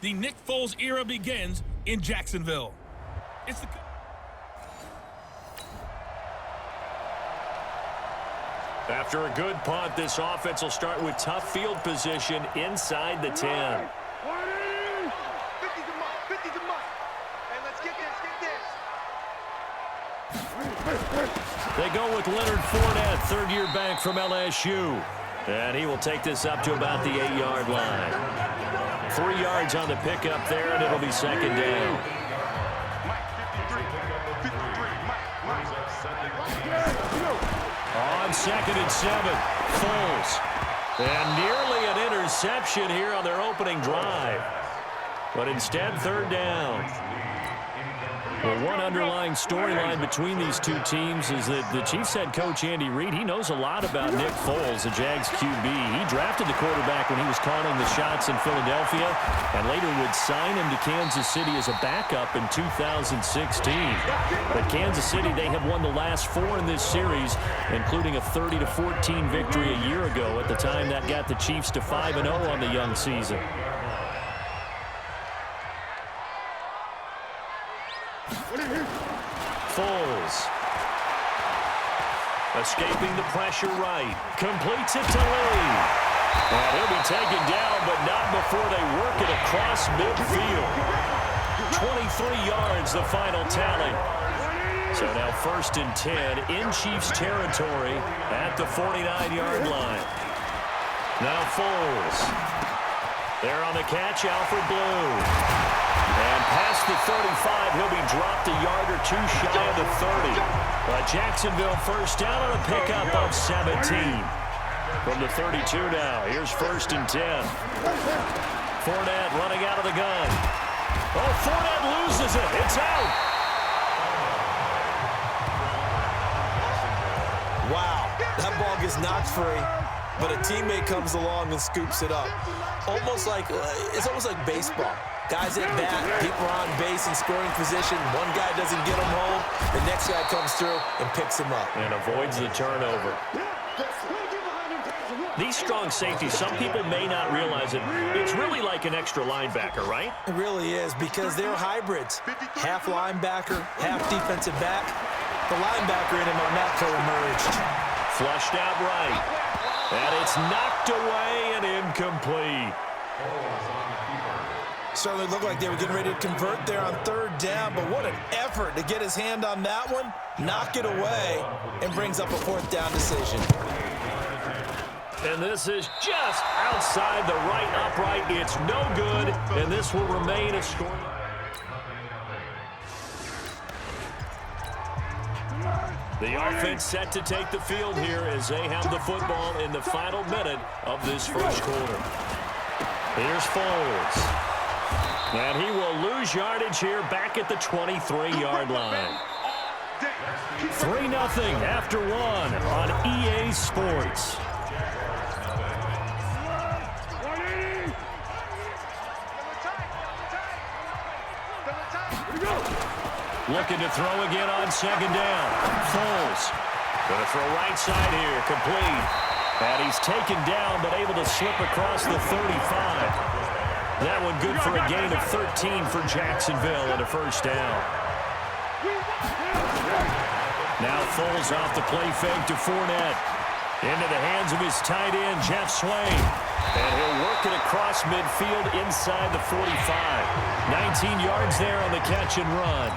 the Nick Foles era begins in Jacksonville. After a good punt, this offense will start with tough field position inside the 10. They go with Leonard Fournette, third-year back from LSU. And he will take this up to about the 8-yard line. 3 yards on the pickup there, and it'll be second down. On 2nd and 7, Foles. And nearly an interception here on their opening drive. But instead, 3rd down. Well, one underlying storyline between these two teams is that the Chiefs head coach Andy Reid, he knows a lot about Nick Foles, the Jags QB. He drafted the quarterback when he was calling the shots in Philadelphia and later would sign him to Kansas City as a backup in 2016. But Kansas City, they have won the last 4 in this series, including a 30-14 victory a year ago. At the time, that got the Chiefs to 5-0 on the young season. Foles. Escaping the pressure right. Completes it to Lee. And he'll be taken down, but not before they work it across midfield. 23 yards, the final tally. So now 1st and 10 in Chiefs territory at the 49-yard line. Now Foles. There on the catch, Alfred Blue. And past the 35, he'll be dropped a yard or 2 shy of the 30. But Jacksonville first down on a pickup of 17. From the 32 now, here's 1st and 10. Fournette running out of the gun. Oh, Fournette loses it. It's out. Wow, that ball gets knocked free, but a teammate comes along and scoops it up. It's almost like baseball. Guys at bat, people are on base in scoring position. One guy doesn't get him home. The next guy comes through and picks him up. And avoids the turnover. These strong safeties, some people may not realize it. It's really like an extra linebacker, right? It really is, because they're hybrids. Half linebacker, half defensive back. The linebacker in him on that co-emerged. Flushed out right. And it's knocked away and incomplete. Certainly looked like they were getting ready to convert there on 3rd down, but what an effort to get his hand on that one, knock it away, and brings up a 4th down decision. And this is just outside the right upright. It's no good, and this will remain a score. The offense set to take the field here as they have the football in the final minute of this first quarter. Here's Foles. And he will lose yardage here back at the 23-yard line. 3-0 after 1 on EA Sports. Looking to throw again on 2nd down. Foles. Going to throw right side here. Complete. And he's taken down, but able to slip across the 35. That one good for a gain of 13 for Jacksonville and a 1st down. Now Foles off the play fake to Fournette. Into the hands of his tight end, Jeff Swain. And he'll work it across midfield inside the 45. 19 yards there on the catch and run.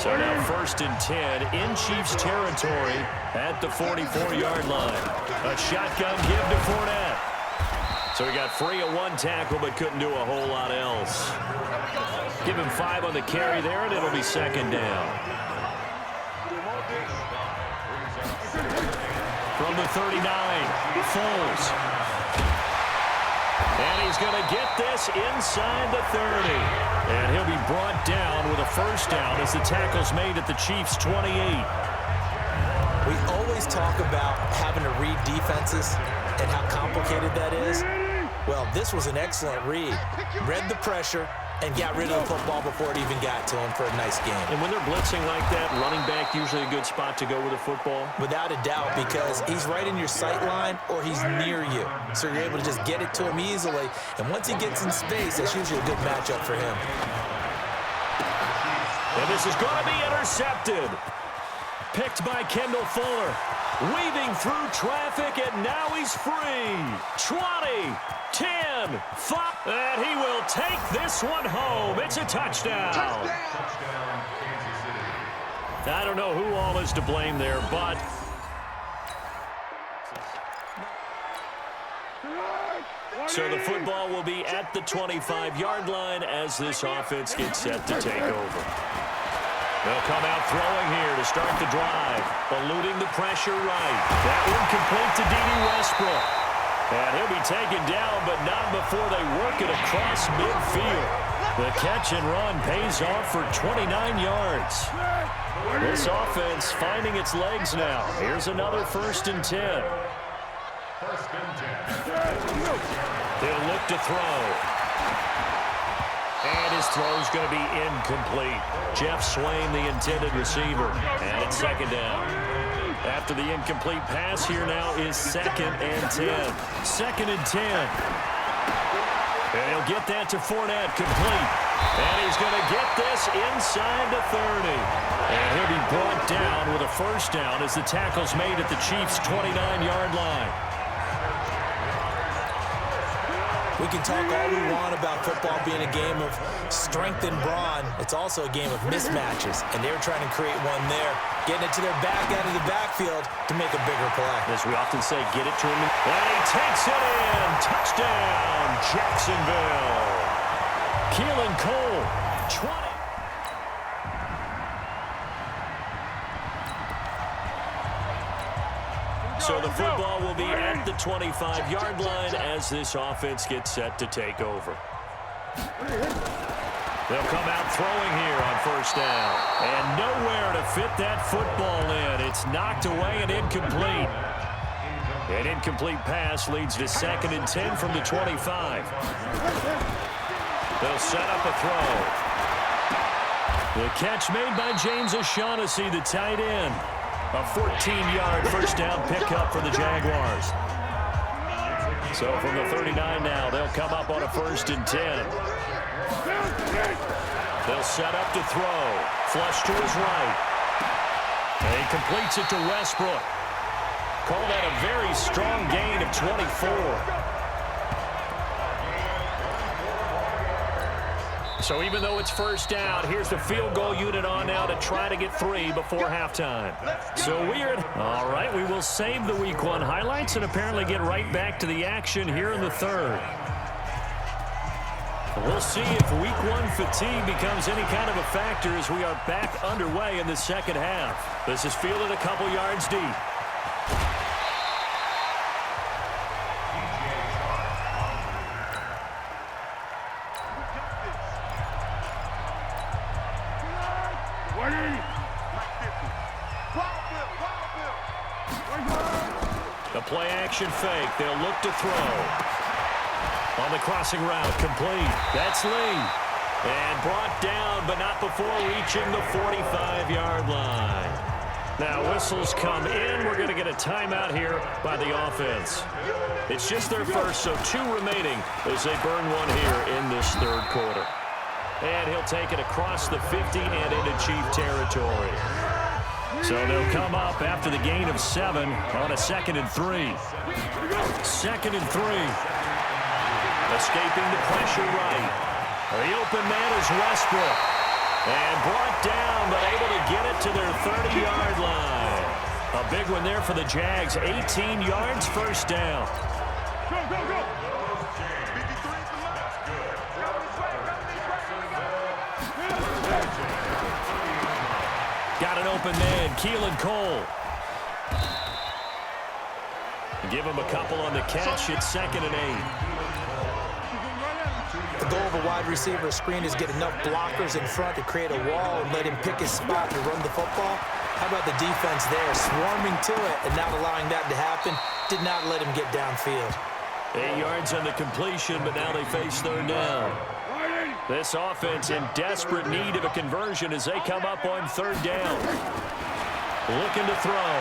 So now 1st and 10 in Chiefs territory at the 44-yard line. A shotgun give to Fournette. So he got free of 1 tackle, but couldn't do a whole lot else. Give him 5 on the carry there, and it'll be 2nd down. From the 39, Foles. And he's going to get this inside the 30. And he'll be brought down with a 1st down as the tackle's made at the Chiefs' 28. We always talk about having to read defenses and how complicated that is. Well, this was an excellent read. Read the pressure, and got rid of the football before it even got to him for a nice game. And when they're blitzing like that, running back usually a good spot to go with the football? Without a doubt, because he's right in your sight line or he's near you. So you're able to just get it to him easily. And once he gets in space, that's usually a good matchup for him. And this is going to be intercepted. Picked by Kendall Fuller. Weaving through traffic, and now he's free. 20, 10, 5, and he will take this one home. It's a touchdown. I don't know who all is to blame there, but so the football will be at the 25-yard line as this offense gets set to take over. They'll come out throwing here to start the drive, eluding the pressure right. That one complete to D.D. Westbrook. And he'll be taken down, but not before they work it across midfield. The catch and run pays off for 29 yards. This offense finding its legs now. Here's another 1st and 10. They'll look to throw. And his throw's going to be incomplete. Jeff Swain, the intended receiver. And it's 2nd down. After the incomplete pass, here now is 2nd and 10. 2nd and 10. And he'll get that to Fournette, complete. And he's going to get this inside the 30. And he'll be brought down with a 1st down as the tackle's made at the Chiefs' 29-yard line. We can talk all we want about football being a game of strength and brawn. It's also a game of mismatches, and they're trying to create one there, getting it to their back end of the backfield to make a bigger play. As we often say, get it to him. And he takes it in. Touchdown, Jacksonville. Keelan Cole, 20. So the football will be at the 25-yard line as this offense gets set to take over. They'll come out throwing here on 1st down. And nowhere to fit that football in. It's knocked away and incomplete. An incomplete pass leads to 2nd and 10 from the 25. They'll set up a throw. The catch made by James O'Shaughnessy, the tight end. A 14-yard 1st down pickup for the Jaguars. So from the 39 now, they'll come up on a 1st and 10. They'll set up to throw. Flush to his right. And he completes it to Westbrook. Call that a very strong gain of 24. So even though it's 1st down, here's the field goal unit on now to try to get 3 before halftime. So weird. All right, we will save the Week 1 highlights and apparently get right back to the action here in the 3rd. We'll see if Week 1 fatigue becomes any kind of a factor as we are back underway in the 2nd half. This is fielded a couple yards deep. The play-action fake. They'll look to throw. On the crossing route, complete. That's Lee. And brought down, but not before reaching the 45-yard line. Now whistles come in. We're going to get a timeout here by the offense. It's just their first, so 2 remaining as they burn one here in this 3rd quarter. And he'll take it across the 50 and into Chief territory. So they'll come up after the gain of 7 on a 2nd and 3. 2nd and 3. Escaping the pressure right. The open man is Westbrook. And brought down, but able to get it to their 30-yard line. A big one there for the Jags. 18 yards, 1st down. Go, go, go. Got an open man, Keelan Cole. Give him a couple on the catch. It's 2nd and 8. The goal of a wide receiver screen is get enough blockers in front to create a wall and let him pick his spot to run the football. How about the defense there, swarming to it and not allowing that to happen? Did not let him get downfield. 8 yards on the completion, but now they face 3rd down. This offense in desperate need of a conversion as they come up on third down. Looking to throw.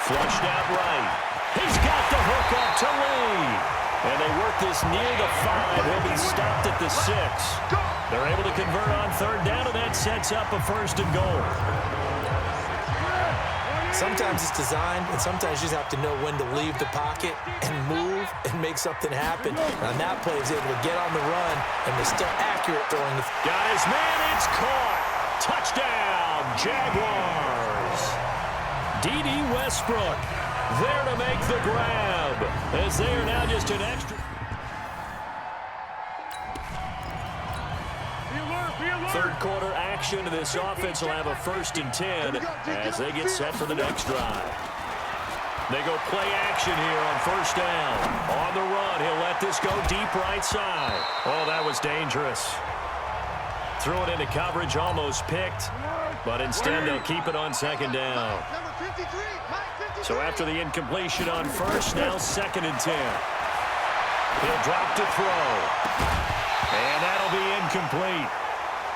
Flushed out right. He's got the hook up to Lee. And they work this near the 5. He'll be stopped at the 6. They're able to convert on third down, and that sets up a first and goal. Sometimes it's designed, and sometimes you just have to know when to leave the pocket and move and make something happen. On that play, he's able to get on the run, and they're still accurate throwing the... Got his man, it's caught. Touchdown, Jaguars. D.D. Westbrook there to make the grab, as they are now just an extra... Third quarter action. This offense will have a 1st and 10 as they get set for the next drive. They go play action here on 1st down. On the run, he'll let this go deep right side. Oh, that was dangerous. Threw it into coverage, almost picked, but instead they'll keep it on 2nd down. So after the incompletion on 1st, now 2nd and 10. He'll drop to throw. And that'll be incomplete.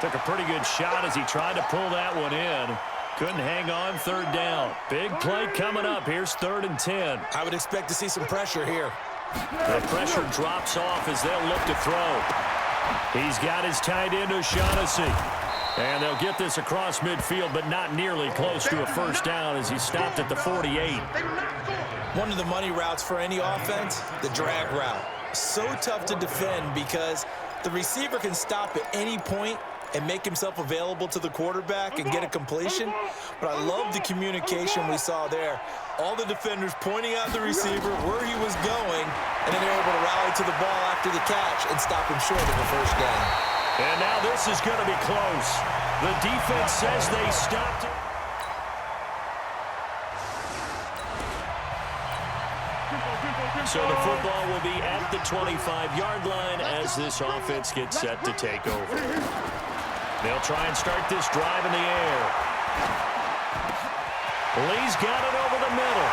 Took a pretty good shot as he tried to pull that one in. Couldn't hang on 3rd down. Big play coming up. Here's 3rd and 10. I would expect to see some pressure here. The pressure drops off as they'll look to throw. He's got his tight end, O'Shaughnessy. And they'll get this across midfield, but not nearly close to a 1st down as he stopped at the 48. One of the money routes for any offense, the drag route. So tough to defend because the receiver can stop at any point and make himself available to the quarterback and get a completion. But I love the communication we saw there. All the defenders pointing out the receiver, where he was going, and then they're able to rally to the ball after the catch and stop him short of the 1st down. And now this is going to be close. The defense says they stopped it. So the football will be at the 25-yard line as this offense gets set to take over. They'll try and start this drive in the air. Lee's got it over the middle.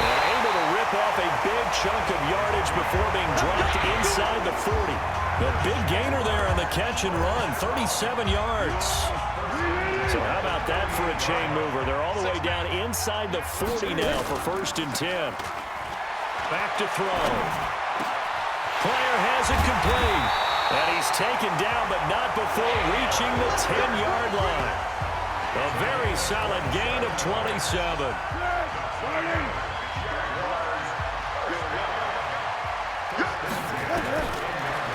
And able to rip off a big chunk of yardage before being dropped inside the 40. The big gainer there on the catch and run, 37 yards. So how about that for a chain mover? They're all the way down inside the 40 now for 1st and 10. Back to throw. Player has it complete. And he's taken down, but not before reaching the 10-yard line. A very solid gain of 27.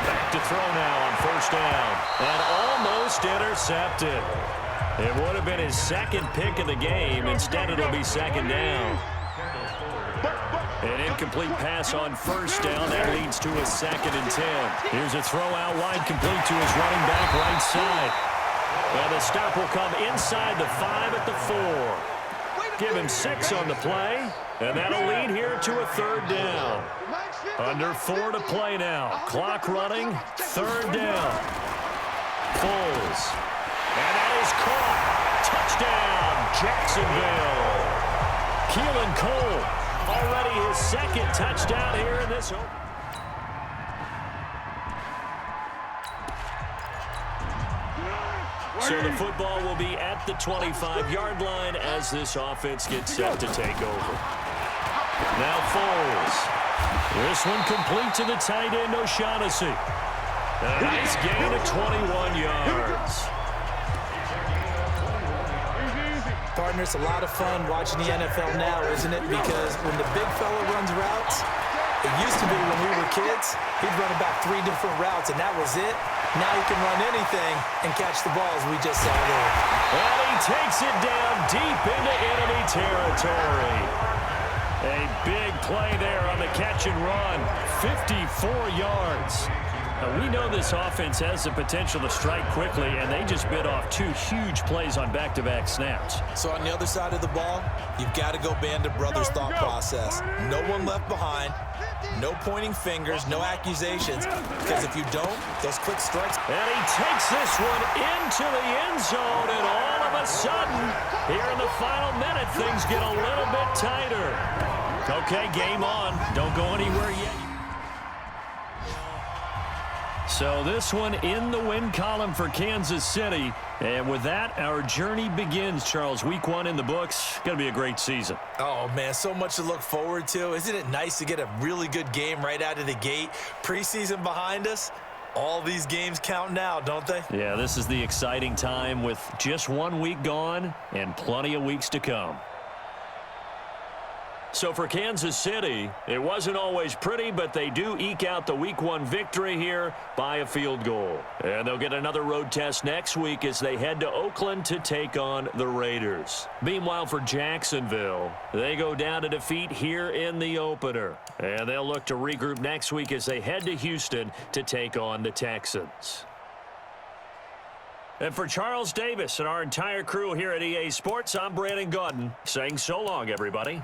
Back to throw now on 1st down. And almost intercepted. It would have been his 2nd pick of the game. Instead, it'll be 2nd down. An incomplete pass on 1st down. That leads to a 2nd and 10. Here's a throw out wide, complete to his running back right side. And the stop will come inside the 5 at the 4. Give him 6 on the play. And that'll lead here to a 3rd down. Under 4 to play now. Clock running. 3rd down. Foles. And that is caught. Touchdown, Jacksonville. Keelan Cole. Already his 2nd touchdown here in this. So the football will be at the 25-yard line as this offense gets set to take over. Now Foles. This one complete to the tight end, O'Shaughnessy. A nice gain of 21 yards. Partner, it's a lot of fun watching the NFL now, isn't it? Because when the big fella runs routes, it used to be when we were kids, he'd run about 3 different routes, and that was it. Now he can run anything and catch the ball, as we just saw there. And he takes it down deep into enemy territory. A big play there on the catch and run. 54 yards. Now, we know this offense has the potential to strike quickly, and they just bit off 2 huge plays on back-to-back snaps. So on the other side of the ball, you've got to go Band of Brothers thought process. No one left behind, no pointing fingers, no accusations, because if you don't, those quick strikes. And he takes this one into the end zone, and all of a sudden, here in the final minute, things get a little bit tighter. Okay, game on. Don't go anywhere yet. So this one in the win column for Kansas City. And with that, our journey begins, Charles. Week 1 in the books. Going to be a great season. Oh, man, so much to look forward to. Isn't it nice to get a really good game right out of the gate? Preseason behind us. All these games count now, don't they? Yeah, this is the exciting time with just 1 week gone and plenty of weeks to come. So for Kansas City, it wasn't always pretty, but they do eke out the Week 1 victory here by a field goal. And they'll get another road test next week as they head to Oakland to take on the Raiders. Meanwhile, for Jacksonville, they go down to defeat here in the opener. And they'll look to regroup next week as they head to Houston to take on the Texans. And for Charles Davis and our entire crew here at EA Sports, I'm Brandon Gaudin saying so long, everybody.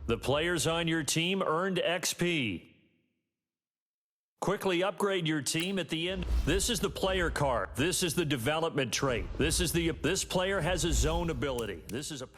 The players on your team earned XP. Quickly upgrade your team at the end. This is the player card. This is the development trait. This player has a zone ability. This is a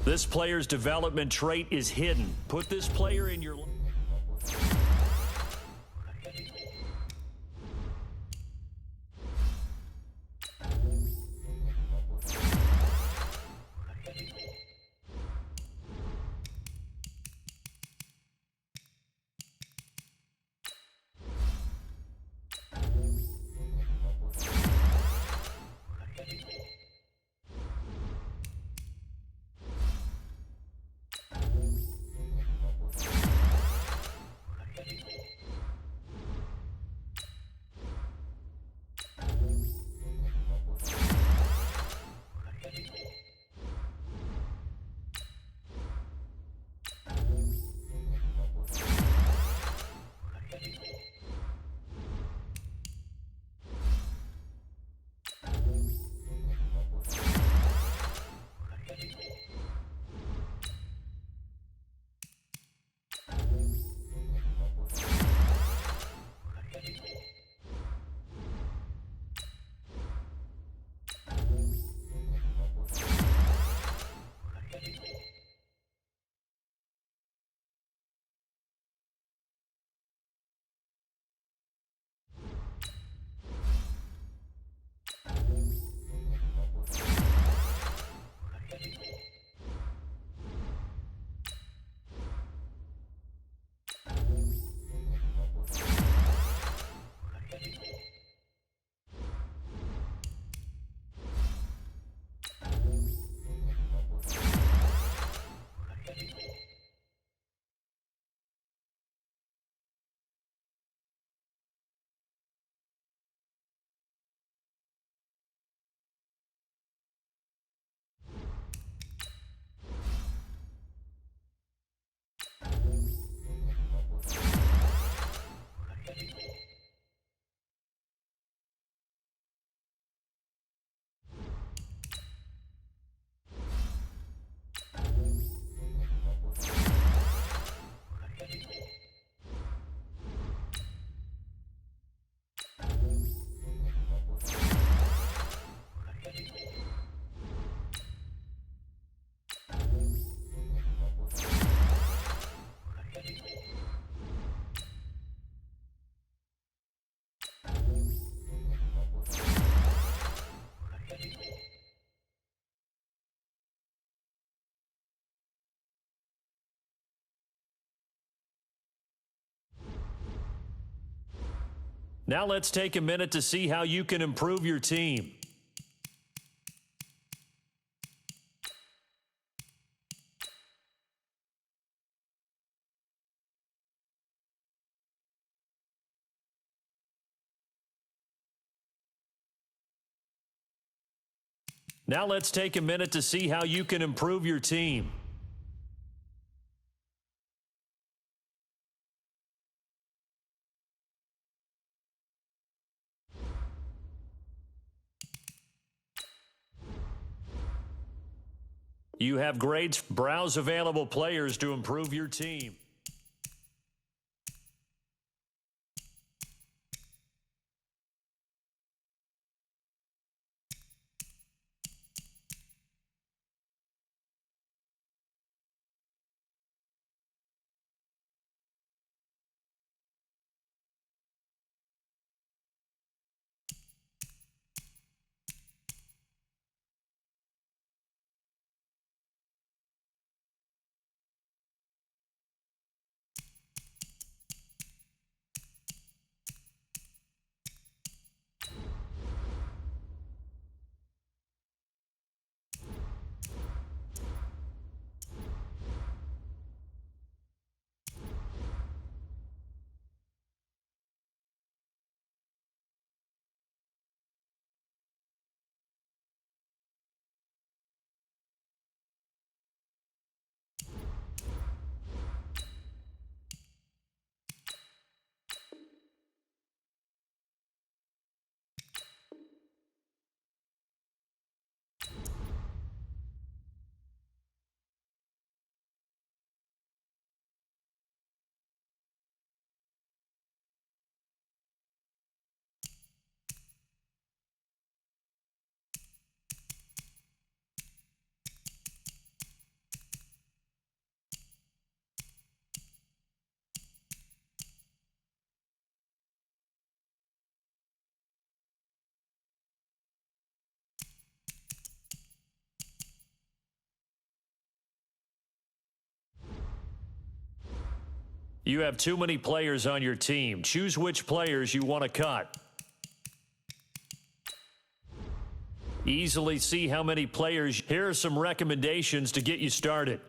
This player's development trait is hidden. Put this player in your... Now let's take a minute to see how you can improve your team. Now let's take a minute to see how you can improve your team. You have grades. Browse available players to improve your team. You have too many players on your team. Choose which players you want to cut. Easily see how many players. Here are some recommendations to get you started.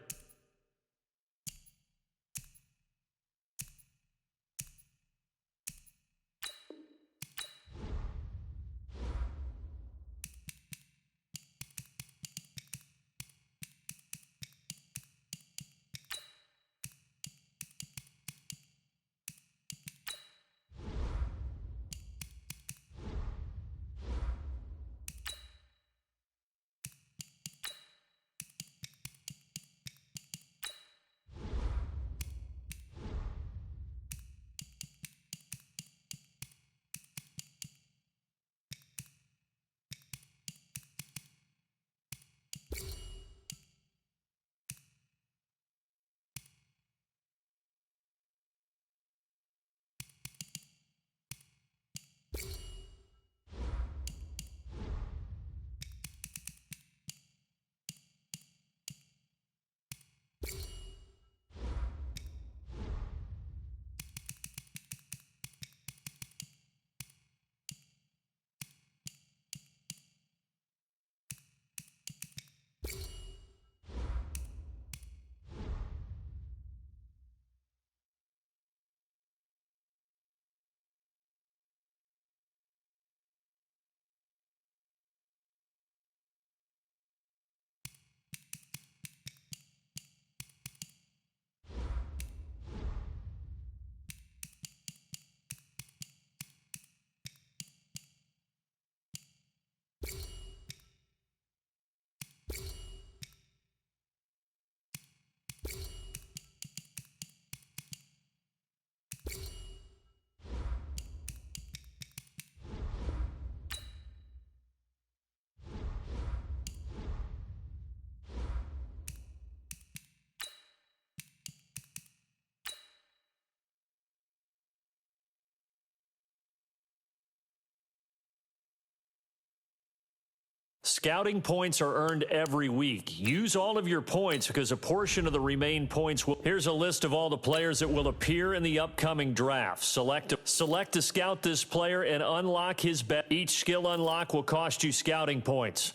Scouting points are earned every week. Use all of your points because a portion of the remaining points will... Here's a list of all the players that will appear in the upcoming draft. Select to scout this player and unlock his bet. Each skill unlock will cost you scouting points.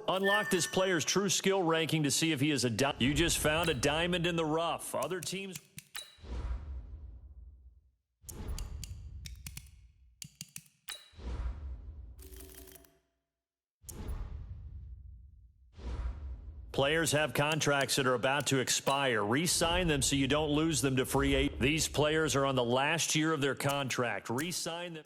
Unlock this player's true skill ranking to see if he is a... You just found a diamond in the rough. Other teams... Players have contracts that are about to expire. Re-sign them so you don't lose them to free agents. These players are on the last year of their contract. Re-sign them.